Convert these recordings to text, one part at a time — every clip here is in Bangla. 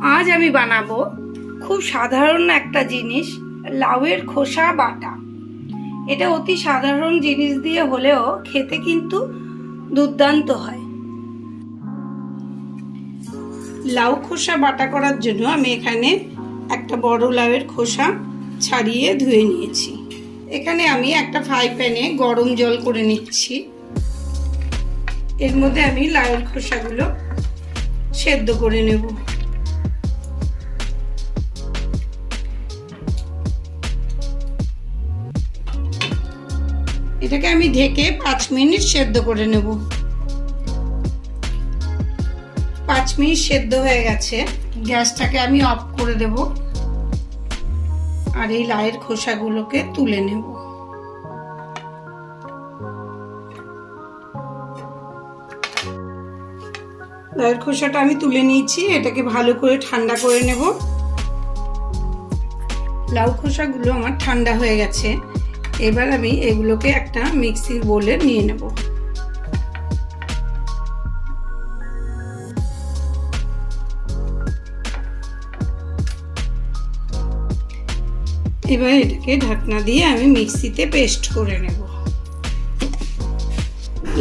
আজ আমি বানাবো খুব সাধারণ একটা জিনিস, লাউয়ের খোসা বাটা। এটা অতি সাধারণ জিনিস দিয়ে হলেও খেতে কিন্তু দুর্দান্ত হয়। লাউ খোসা বাটা করার জন্য আমি এখানে একটা বড় লাউয়ের খোসা ছাড়িয়ে ধুয়ে নিয়েছি। এখানে আমি একটা ফ্রাই প্যানে গরম জল করে নিচ্ছি। এর মধ্যে আমি লাউয়ের খোসাগুলো সেদ্ধ করে নেব। এটাকে আমি ঢেকে 5 মিনিট সেদ্ধ করে নেব। 5 মিনিট সেদ্ধ হয়ে গেছে, গ্যাসটাকে আমি অফ করে দেব আর এই লাউয়ের খোসাগুলোকে তুলে নেব। লাউয়ের খোসাটা আমি তুলে নিয়েছি, এটাকে ভালো করে ঠান্ডা করে নেব। লাউ খোসাগুলো আমার ঠান্ডা হয়ে গেছে। এবার আমি এগুলোকে একটা মিক্সির বোলে নিয়ে নেব। এবার এটাকে ঢাকনা দিয়ে আমি মিক্সিতে পেস্ট করে নেব।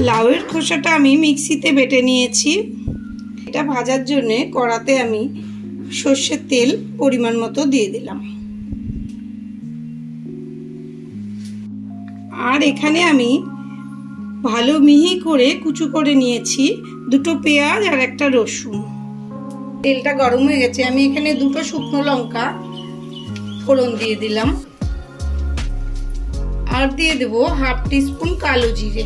লাউয়ের খোসাটা আমি মিক্সিতে বেটে নিয়েছি। এটা ভাজার জন্য কড়াতে আমি সর্ষের তেল পরিমাণ মতো দিয়ে দিলাম। আর এখানে আমি ভালো মিহি করে কুচো করে নিয়েছি 2টো পেঁয়াজ আর একটা রসুন। তেলটা গরম হয়ে গেছে, আমি এখানে 2টো শুকনো লঙ্কা ফোড়ন দিয়ে দিলাম আর দিয়ে দেব হাফ টিস্পুন কালো জিরে।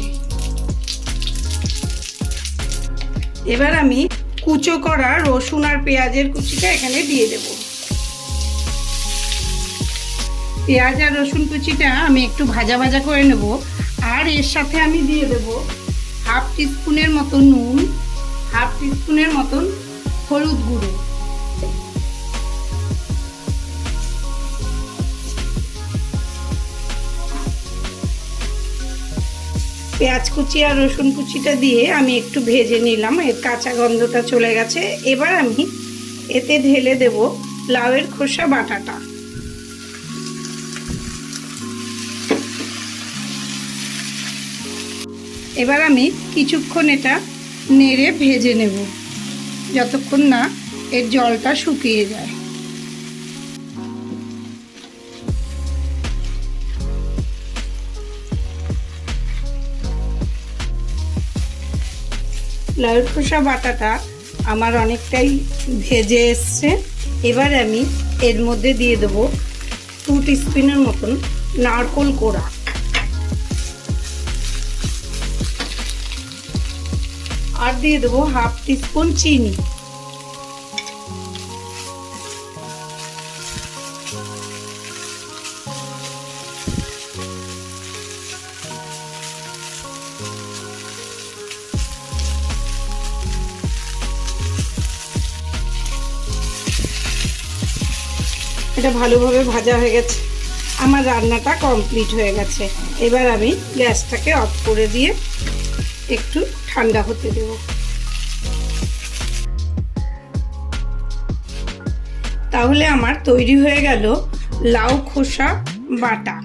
এবার আমি কুচো করা রসুন আর পেঁয়াজের কুচিটা এখানে দিয়ে দেব। পেঁয়াজ আর রসুন কুচিটা আমি একটু ভাজা ভাজা করে নেব। আর এর সাথে আমি দিয়ে দেব হাফ টিস্পুনের মতো নুন, হাফ টিস্পুনের মতন হলুদ গুঁড়ো। পেঁয়াজ কুচি আর রসুন কুচিটা দিয়ে আমি একটু ভেজে নিলাম, এর কাঁচা গন্ধটা চলে গেছে। এবার আমি এতে ঢেলে দেব লাউয়ের খোসা বাটাটা। এবার আমি কিছুক্ষণ এটা নেড়ে ভেজে নেব যতক্ষণ না এর জলটা শুকিয়ে যায়। লাউয়ের খোসা বাটাটা আমার অনেকটাই ভেজে এসছে। এবার আমি এর মধ্যে দিয়ে দেব 2 টিস্পুনের মতন নারকেল কোড়া। আর দিয়ে দেবো হাফ টিস্পুন চিনি। এটা ভালোভাবে ভাজা হয়ে গেছে, আমার রান্নাটা কমপ্লিট হয়ে গেছে। এবার আমি গ্যাসটাকে অফ করে দিয়ে একটু ঠান্ডা হতে দেব। তাহলে আমার তৈরি হয়ে গেল লাউ খোসা বাটা।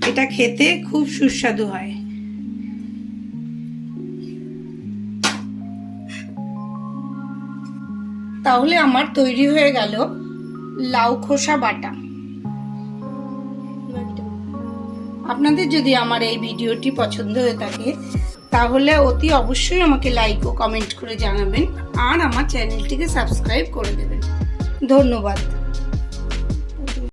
এটা খেতে খুব সুস্বাদু হয়। তাহলে আমার তৈরি হয়ে গেল লাউ খোসা বাটা। আপনাদের যদি আমার এই ভিডিওটি পছন্দ হয়ে থাকে তাহলে অতি অবশ্যই আমাকে লাইক ও কমেন্ট করে জানাবেন আর আমার চ্যানেলটিকে সাবস্ক্রাইব করে দেবেন। ধন্যবাদ।